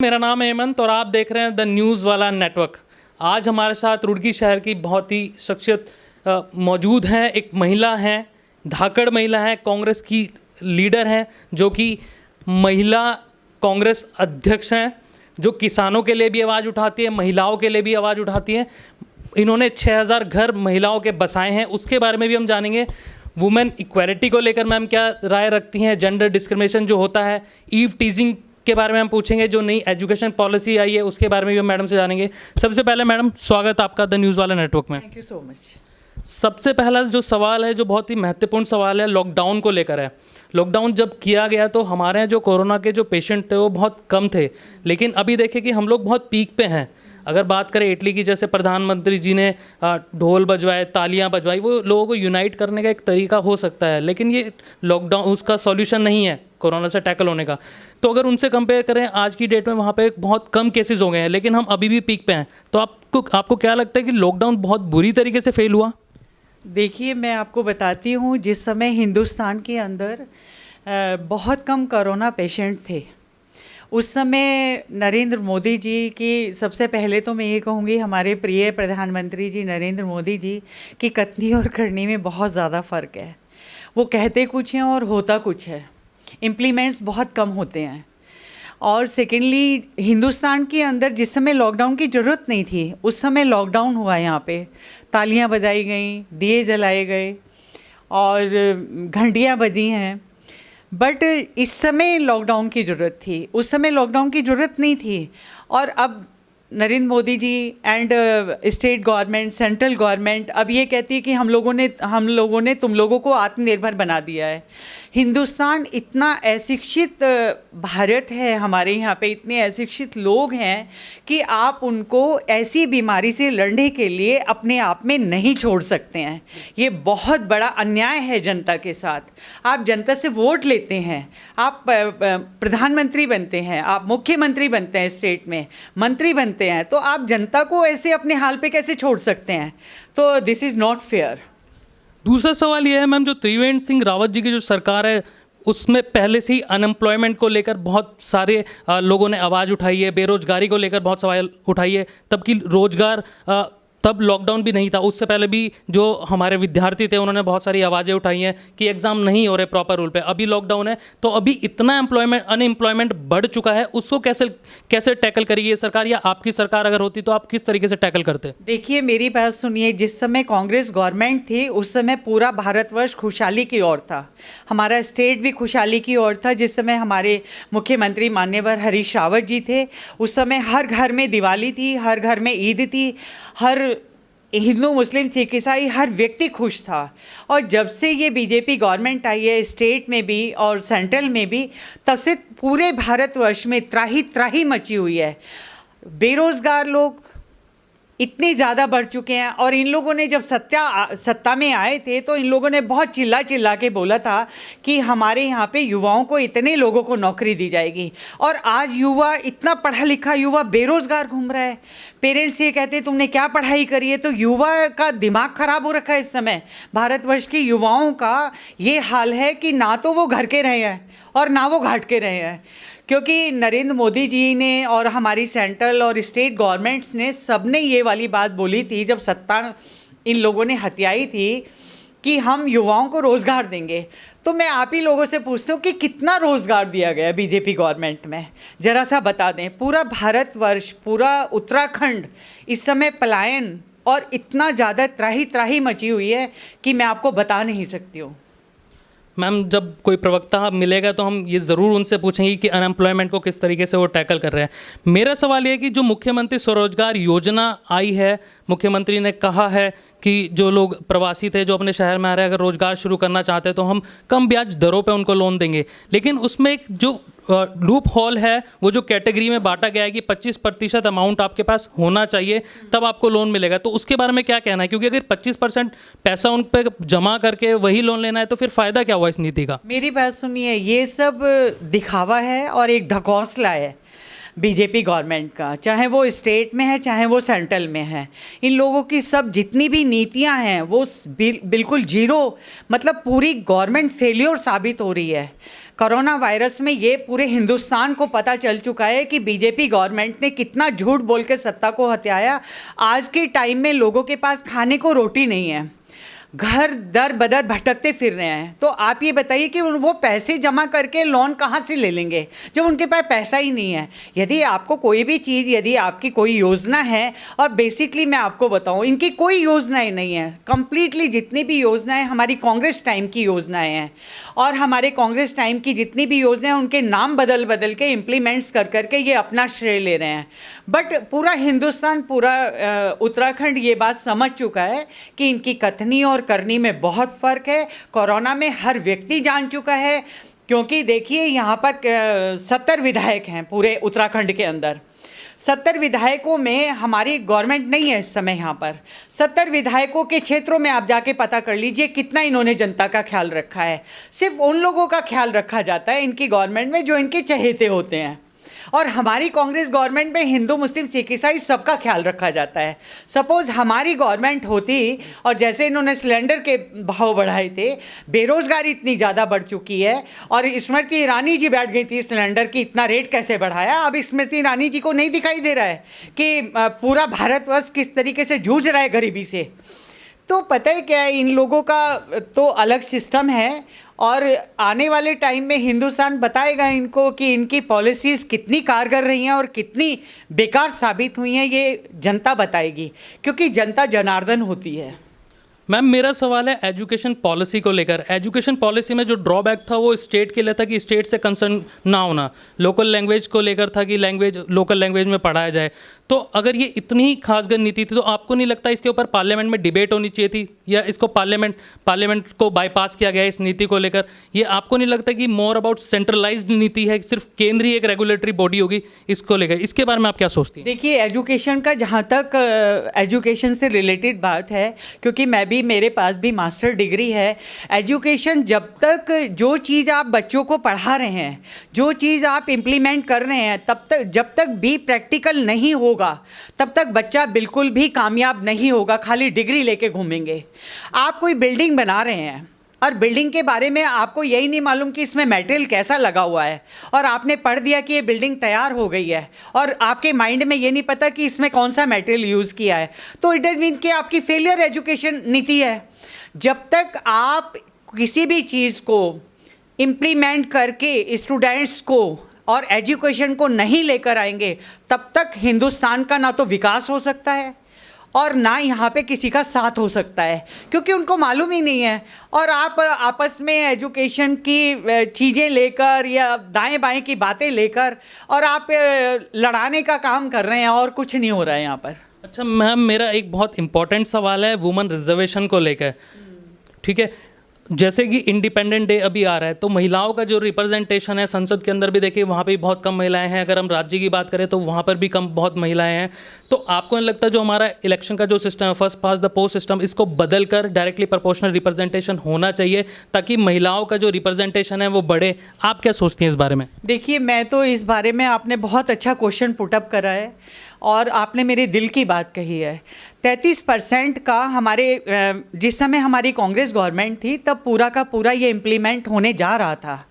मेरा नाम है हेमंत और आप देख रहे हैं द न्यूज़ वाला नेटवर्क। आज हमारे साथ रुड़की शहर की बहुत ही शख्सियत मौजूद हैं। एक महिला हैं, धाकड़ महिला है, कांग्रेस की लीडर हैं, जो कि महिला कांग्रेस अध्यक्ष हैं, जो किसानों के लिए भी आवाज़ उठाती है, महिलाओं के लिए भी आवाज़ उठाती हैं। इन्होंने 6000 घर महिलाओं के बसाए हैं, उसके बारे में भी हम जानेंगे। वुमेन इक्वालिटी को लेकर मैम क्या राय रखती हैं, जेंडर डिस्क्रिमिनेशन जो होता है, ईव टीजिंग के बारे में हम पूछेंगे, जो नई एजुकेशन पॉलिसी आई है उसके बारे में भी हम मैडम से जानेंगे। सबसे पहले मैडम स्वागत आपका द न्यूज़ वाला नेटवर्क में। Thank you so much. सबसे पहला जो सवाल है, जो बहुत ही महत्वपूर्ण सवाल है, लॉकडाउन को लेकर है। लॉकडाउन जब किया गया तो हमारे यहाँ जो कोरोना के जो पेशेंट थे वो बहुत कम थे, लेकिन अभी देखें कि हम लोग बहुत पीक पे हैं। अगर बात करें इटली की, जैसे प्रधानमंत्री जी ने ढोल बजवाए, तालियां बजवाई, वो लोगों को यूनाइट करने का एक तरीका हो सकता है, लेकिन ये लॉकडाउन उसका सॉल्यूशन नहीं है कोरोना से टैकल होने का। तो अगर उनसे कंपेयर करें आज की डेट में, वहाँ पे बहुत कम केसेस हो गए हैं, लेकिन हम अभी भी पीक पे हैं। तो आपको क्या लगता है कि लॉकडाउन बहुत बुरी तरीके से फेल हुआ? देखिए, मैं आपको बताती हूँ, जिस समय हिंदुस्तान के अंदर बहुत कम कोरोना पेशेंट थे, उस समय नरेंद्र मोदी जी की, सबसे पहले तो मैं ये कहूँगी हमारे प्रिय प्रधानमंत्री जी नरेंद्र मोदी जी की कथनी और करनी में बहुत ज़्यादा फ़र्क है। वो कहते कुछ हैं और होता कुछ है, इम्प्लीमेंट्स बहुत कम होते हैं। और सेकेंडली, हिंदुस्तान के अंदर जिस समय लॉकडाउन की ज़रूरत नहीं थी, उस समय लॉकडाउन हुआ। यहाँ पे तालियां बजाई गई, दिए जलाए गए और घंटियां बजी हैं। बट इस समय लॉकडाउन की ज़रूरत थी, उस समय लॉकडाउन की ज़रूरत नहीं थी। और अब Narendra Modi ji and state government, central government अब ये कहती है कि हम लोगों ने तुम लोगों को आत्मनिर्भर बना दिया है। हिंदुस्तान इतना अशिक्षित भारत है, हमारे यहाँ पे इतने अशिक्षित लोग हैं कि आप उनको ऐसी बीमारी से लड़ने के लिए अपने आप में नहीं छोड़ सकते हैं। ये बहुत बड़ा अन्याय है जनता के साथ। आप जनता से वोट लेते हैं, आप प्रधानमंत्री बनते हैं, आप मुख्यमंत्री बनते हैं, स्टेट में मंत्री बनते हैं, तो आप जनता को ऐसे अपने हाल पे कैसे छोड़ सकते हैं? तो दिस इज़ नॉट फेयर। दूसरा सवाल यह है मैम, जो त्रिवेंद्र सिंह रावत जी की जो सरकार है, उसमें पहले से ही अनएम्प्लॉयमेंट को लेकर बहुत सारे लोगों ने आवाज़ उठाई है, बेरोजगारी को लेकर बहुत सवाल उठाई है। तब की रोजगार तब लॉकडाउन भी नहीं था, उससे पहले भी जो हमारे विद्यार्थी थे उन्होंने बहुत सारी आवाज़ें उठाई हैं कि एग्ज़ाम नहीं हो रहे प्रॉपर रूल पे। अभी लॉकडाउन है तो अभी इतना अनएम्प्लॉयमेंट बढ़ चुका है, उसको कैसे टैकल करेगी ये सरकार, या आपकी सरकार अगर होती तो आप किस तरीके से टैकल करते? देखिए, मेरी बात सुनिए। जिस समय कांग्रेस गवर्नमेंट थी, उस समय पूरा भारतवर्ष खुशहाली की ओर था, हमारा स्टेट भी खुशहाली की ओर था। जिस समय हमारे मुख्यमंत्री माननीय हरीश रावत जी थे, उस समय हर घर में दिवाली थी, हर घर में ईद थी, हर हिंदू मुस्लिम सिख ईसाई हर व्यक्ति खुश था। और जब से ये बीजेपी गवर्नमेंट आई है, स्टेट में भी और सेंट्रल में भी, तब से पूरे भारतवर्ष में त्राही त्राही मची हुई है। बेरोजगार लोग इतने ज़्यादा बढ़ चुके हैं। और इन लोगों ने जब सत्ता में आए थे, तो इन लोगों ने बहुत चिल्ला के बोला था कि हमारे यहाँ पे युवाओं को, इतने लोगों को नौकरी दी जाएगी। और आज युवा, इतना पढ़ा लिखा युवा बेरोज़गार घूम रहा है। पेरेंट्स ये कहते हैं तुमने क्या पढ़ाई करी है? तो युवा का दिमाग ख़राब हो रखा है इस समय। भारतवर्ष के युवाओं का ये हाल है कि ना तो वो घर के रहे हैं और ना वो घाट के रहे हैं, क्योंकि नरेंद्र मोदी जी ने और हमारी सेंट्रल और स्टेट गवर्नमेंट्स ने, सबने ये वाली बात बोली थी जब सत्ता इन लोगों ने हथियाई थी कि हम युवाओं को रोज़गार देंगे। तो मैं आप ही लोगों से पूछती हूँ कि कितना रोज़गार दिया गया बीजेपी गवर्नमेंट में, ज़रा सा बता दें। पूरा भारतवर्ष, पूरा उत्तराखंड इस समय पलायन और इतना ज़्यादा त्राही त्राही मची हुई है कि मैं आपको बता नहीं सकती हूँ। मैम, जब कोई प्रवक्ता मिलेगा तो हम ये ज़रूर उनसे पूछेंगे कि अनएम्प्लॉयमेंट को किस तरीके से वो टैकल कर रहे हैं। मेरा सवाल ये है कि जो मुख्यमंत्री स्वरोजगार योजना आई है, मुख्यमंत्री ने कहा है कि जो लोग प्रवासी थे जो अपने शहर में आ रहे हैं, अगर रोज़गार शुरू करना चाहते हैं तो हम कम ब्याज दरों पे उनको लोन देंगे। लेकिन उसमें एक जो लूप होल है, वो जो कैटेगरी में बांटा गया है कि 25% अमाउंट आपके पास होना चाहिए तब आपको लोन मिलेगा, तो उसके बारे में क्या कहना है? क्योंकि अगर 25% पैसा उन पर जमा करके वही लोन लेना है तो फिर फ़ायदा क्या हुआ इस नीति का? मेरी बात सुनिए, ये सब दिखावा है और एक ढकोसला है। बीजेपी गवर्नमेंट का, चाहे वो स्टेट में है चाहे वो सेंट्रल में है। इन लोगों की सब जितनी भी नीतियां हैं वो बिल्कुल जीरो, मतलब पूरी गवर्नमेंट फेल्योर साबित हो रही है। कोरोना वायरस में ये पूरे हिंदुस्तान को पता चल चुका है कि बीजेपी गवर्नमेंट ने कितना झूठ बोल के सत्ता को हथियाया। आज के टाइम में लोगों के पास खाने को रोटी नहीं है, घर दर बदर भटकते फिर रहे हैं। तो आप ये बताइए कि वो पैसे जमा करके लोन कहाँ से ले लेंगे जब उनके पास पैसा ही नहीं है। यदि आपको कोई भी चीज़, यदि आपकी कोई योजना है, और बेसिकली मैं आपको बताऊं इनकी कोई योजनाएं नहीं है, कंप्लीटली जितनी भी योजनाएं हमारी कांग्रेस टाइम की योजनाएं हैं, और हमारे कांग्रेस टाइम की जितनी भी योजनाएं उनके नाम बदल बदल के इम्प्लीमेंट्स कर करके ये अपना श्रेय ले रहे हैं। बट पूरा हिंदुस्तान, पूरा उत्तराखंड ये बात समझ चुका है कि इनकी कथनी और करनी में बहुत फ़र्क है। कोरोना में हर व्यक्ति जान चुका है, क्योंकि देखिए यहाँ पर 70 विधायक हैं पूरे उत्तराखंड के अंदर। 70 विधायकों में हमारी गवर्नमेंट नहीं है इस समय। यहाँ पर 70 विधायकों के क्षेत्रों में आप जाके पता कर लीजिए कितना इन्होंने जनता का ख्याल रखा है। सिर्फ उन लोगों का ख्याल रखा जाता है इनकी गवर्नमेंट में जो इनके चहेते होते हैं, और हमारी कांग्रेस गवर्नमेंट में हिंदू, मुस्लिम, सिख, ईसाई सबका ख्याल रखा जाता है। सपोज़ हमारी गवर्नमेंट होती, और जैसे इन्होंने सिलेंडर के भाव बढ़ाए थे, बेरोज़गारी इतनी ज़्यादा बढ़ चुकी है, और स्मृति ईरानी जी बैठ गई थी सिलेंडर की इतना रेट कैसे बढ़ाया। अब स्मृति ईरानी जी को नहीं दिखाई दे रहा है कि पूरा भारतवर्ष किस तरीके से जूझ रहा है गरीबी से। तो पता है क्या है, इन लोगों का तो अलग सिस्टम है, और आने वाले टाइम में हिंदुस्तान बताएगा इनको कि इनकी पॉलिसीज़ कितनी कारगर रही हैं और कितनी बेकार साबित हुई हैं। ये जनता बताएगी, क्योंकि जनता जनार्दन होती है। मैम, मेरा सवाल है एजुकेशन पॉलिसी को लेकर। एजुकेशन पॉलिसी में जो ड्रॉबैक था वो स्टेट के लिए था कि स्टेट से कंसर्न ना होना, लोकल लैंग्वेज को लेकर था कि लोकल लैंग्वेज में पढ़ाया जाए। तो अगर ये इतनी ही खासकर नीति थी तो आपको नहीं लगता इसके ऊपर पार्लियामेंट में डिबेट होनी चाहिए थी, या इसको पार्लियामेंट को बाईपास किया गया इस नीति को लेकर? ये आपको नहीं लगता कि मोर अबाउट सेंट्रलाइज्ड नीति है, सिर्फ केंद्रीय एक रेगुलेटरी बॉडी होगी इसको लेकर? इसके बारे में आप क्या सोचती हैं? देखिए, एजुकेशन का जहाँ तक एजुकेशन से रिलेटेड बात है, क्योंकि मेरे पास भी मास्टर डिग्री है। एजुकेशन, जब तक जो चीज़ आप बच्चों को पढ़ा रहे हैं, जो चीज़ आप इम्प्लीमेंट कर रहे हैं, तब तक जब तक भी प्रैक्टिकल नहीं होगा तब तक बच्चा बिल्कुल भी कामयाब नहीं होगा। खाली डिग्री लेके घूमेंगे। आप कोई बिल्डिंग बना रहे हैं और बिल्डिंग के बारे में आपको यही नहीं मालूम कि इसमें मटेरियल कैसा लगा हुआ है, और आपने पढ़ दिया कि ये बिल्डिंग तैयार हो गई है, और आपके माइंड में ये नहीं पता कि इसमें कौन सा मटेरियल यूज़ किया है, तो इट डज मीन कि आपकी फेलियर एजुकेशन नीति है। जब तक आप किसी भी चीज़ को इम्प्लीमेंट करके स्टूडेंट्स को और एजुकेशन को नहीं लेकर आएंगे, तब तक हिंदुस्तान का ना तो विकास हो सकता है और ना यहाँ पे किसी का साथ हो सकता है, क्योंकि उनको मालूम ही नहीं है। और आप आपस में एजुकेशन की चीज़ें लेकर या दाएं बाएं की बातें लेकर और आप लड़ाने का काम कर रहे हैं, और कुछ नहीं हो रहा है यहाँ पर। अच्छा मैम, मेरा एक बहुत इंपॉर्टेंट सवाल है वुमेन रिजर्वेशन को लेकर। ठीक है, जैसे कि इंडिपेंडेंट डे अभी आ रहा है, तो महिलाओं का जो रिप्रेजेंटेशन है संसद के अंदर भी देखिए वहाँ पे भी बहुत कम महिलाएं हैं। अगर हम राज्य की बात करें तो वहाँ पर भी बहुत महिलाएं हैं। तो आपको नहीं लगता जो हमारा इलेक्शन का जो सिस्टम है, first pass the post system, इसको बदल कर डायरेक्टली प्रोपोर्शनल रिप्रेजेंटेशन होना चाहिए ताकि महिलाओं का जो रिप्रेजेंटेशन है वो बढ़े? आप क्या सोचती हैं इस बारे में? देखिए, मैं तो इस बारे में, आपने बहुत अच्छा क्वेश्चन पुटअप करा है और आपने मेरे दिल की बात कही है। 33% का हमारे जिस समय हमारी कांग्रेस गवर्नमेंट थी तब पूरा का पूरा ये इम्प्लीमेंट होने जा रहा था,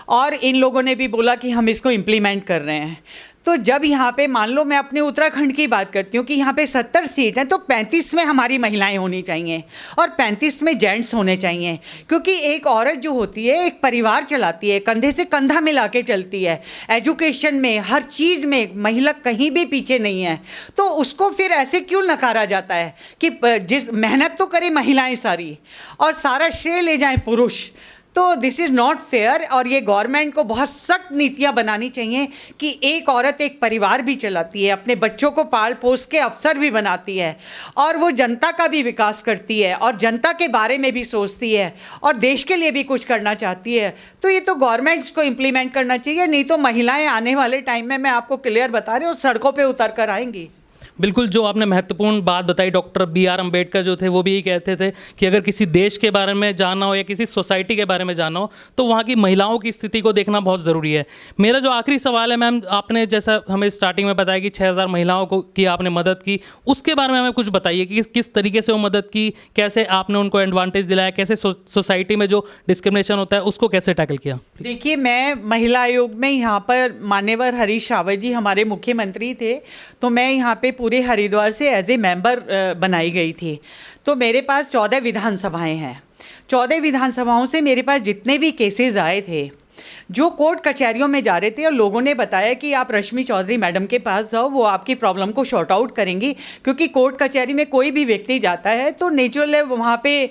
और इन लोगों ने भी बोला कि हम इसको इम्प्लीमेंट कर रहे हैं। तो जब यहाँ पे मान लो मैं अपने उत्तराखंड की बात करती हूँ कि यहाँ पे 70 सीट हैं, तो 35 में हमारी महिलाएं होनी चाहिए और 35 में जेंट्स होने चाहिए, क्योंकि एक औरत जो होती है एक परिवार चलाती है, कंधे से कंधा मिला के चलती है। एजुकेशन में, हर चीज़ में महिला कहीं भी पीछे नहीं है। तो उसको फिर ऐसे क्यों नकारा जाता है कि जिस मेहनत तो करें महिलाएँ सारी और सारा श्रेय ले जाएँ पुरुष? तो दिस इज़ नॉट फेयर, और ये गवर्नमेंट को बहुत सख्त नीतियाँ बनानी चाहिए कि एक औरत एक परिवार भी चलाती है, अपने बच्चों को पाल पोस के अफसर भी बनाती है, और वो जनता का भी विकास करती है और जनता के बारे में भी सोचती है और देश के लिए भी कुछ करना चाहती है। तो ये तो गवर्नमेंट्स को इम्प्लीमेंट करना चाहिए, नहीं तो महिलाएँ आने वाले टाइम में, मैं आपको क्लियर बता रही हूँ, सड़कों पर उतर कर आएंगी। बिल्कुल, जो आपने महत्वपूर्ण बात बताई, डॉक्टर बी.आर. अम्बेडकर जो थे वो भी यही कहते थे कि अगर किसी देश के बारे में जानना हो या किसी सोसाइटी के बारे में जानना हो तो वहाँ की महिलाओं की स्थिति को देखना बहुत ज़रूरी है। मेरा जो आखिरी सवाल है मैम, आपने जैसा हमें स्टार्टिंग में बताया कि 6000 महिलाओं को की आपने मदद की, उसके बारे में हमें कुछ बताइए कि किस तरीके से वो मदद की, कैसे आपने उनको एडवांटेज दिलाया, कैसे सोसाइटी में जो डिस्क्रिमिनेशन होता है उसको कैसे टैकल किया? देखिए, मैं महिला आयोग में यहाँ पर मान्यवर हरीश रावत जी हमारे मुख्यमंत्री थे, तो मैं यहाँ पे पूरे हरिद्वार से एज ए मेंबर बनाई गई थी। तो मेरे पास 14 विधानसभाएं हैं। 14 विधानसभाओं से मेरे पास जितने भी केसेस आए थे जो कोर्ट कचहरियों में जा रहे थे, और लोगों ने बताया कि आप रश्मि चौधरी मैडम के पास जाओ, वो आपकी प्रॉब्लम को शॉर्ट आउट करेंगी, क्योंकि कोर्ट कचहरी में कोई भी व्यक्ति जाता है तो नेचुरल है वहाँ पे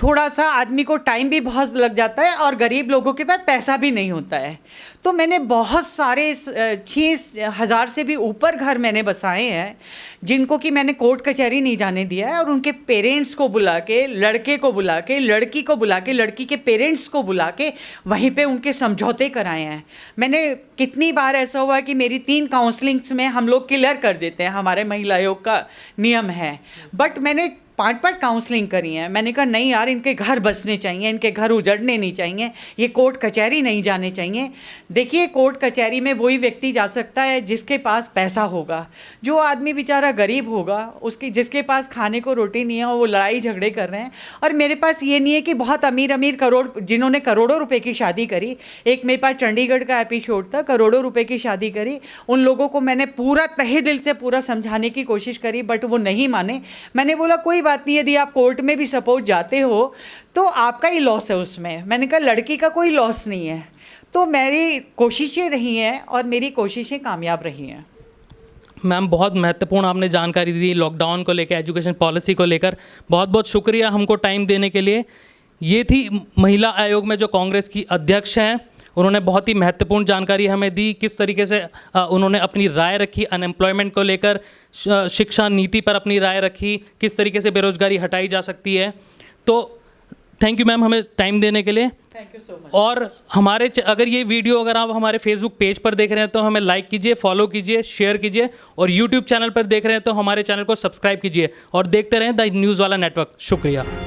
थोड़ा सा आदमी को टाइम भी बहुत लग जाता है और गरीब लोगों के पास पैसा भी नहीं होता है। तो मैंने बहुत सारे 6000 से भी ऊपर घर मैंने बसाए हैं जिनको कि मैंने कोर्ट कचहरी नहीं जाने दिया है, और उनके पेरेंट्स को बुला के, लड़के को बुला के, लड़की को बुला के, लड़की के पेरेंट्स को बुला के वहीं पे उनके समझौते कराए हैं। मैंने कितनी बार ऐसा हुआ कि मेरी 3 काउंसलिंग्स में हम लोग क्लियर कर देते हैं, हमारे महिला आयोग का नियम है, बट मैंने 5 काउंसलिंग करी है। मैंने कहा नहीं यार, इनके घर बसने चाहिए, इनके घर उजड़ने नहीं चाहिए, ये कोर्ट कचहरी नहीं जाने चाहिए। देखिए, कोर्ट कचहरी में वही व्यक्ति जा सकता है जिसके पास पैसा होगा। जो आदमी बेचारा गरीब होगा, उसकी जिसके पास खाने को रोटी नहीं है, वो लड़ाई झगड़े कर रहे हैं। और मेरे पास ये नहीं है कि बहुत अमीर जिन्होंने करोड़ों रुपए की शादी करी। एक मेरे पास चंडीगढ़ का एपिसोड था, करोड़ों रुपए की शादी करी। उन लोगों को मैंने पूरा तहे दिल से पूरा समझाने की कोशिश करी, बट वो नहीं माने। मैंने बोला कोई बात नहीं, यदि आप कोर्ट में भी सपोज जाते हो तो आपका ही लॉस है उसमें। मैंने कहा लड़की का कोई लॉस नहीं है। तो मेरी कोशिशें रही हैं और मेरी कोशिशें कामयाब रही हैं। मैम, बहुत महत्वपूर्ण आपने जानकारी दी लॉकडाउन को लेकर, एजुकेशन पॉलिसी को लेकर। बहुत बहुत शुक्रिया हमको टाइम देने के लिए। ये थी महिला आयोग में जो कांग्रेस की अध्यक्ष हैं, उन्होंने बहुत ही महत्वपूर्ण जानकारी हमें दी, किस तरीके से उन्होंने अपनी राय रखी अनएम्प्लॉयमेंट को लेकर, शिक्षा नीति पर अपनी राय रखी, किस तरीके से बेरोजगारी हटाई जा सकती है। तो थैंक यू मैम हमें टाइम देने के लिए। Thank you so much. और अगर ये वीडियो अगर आप हमारे फेसबुक पेज पर देख रहे हैं तो हमें लाइक कीजिए, फॉलो कीजिए, शेयर कीजिए, और यूट्यूब चैनल पर देख रहे हैं तो हमारे चैनल को सब्सक्राइब कीजिए और देखते रहें द न्यूज़ वाला नेटवर्क। शुक्रिया।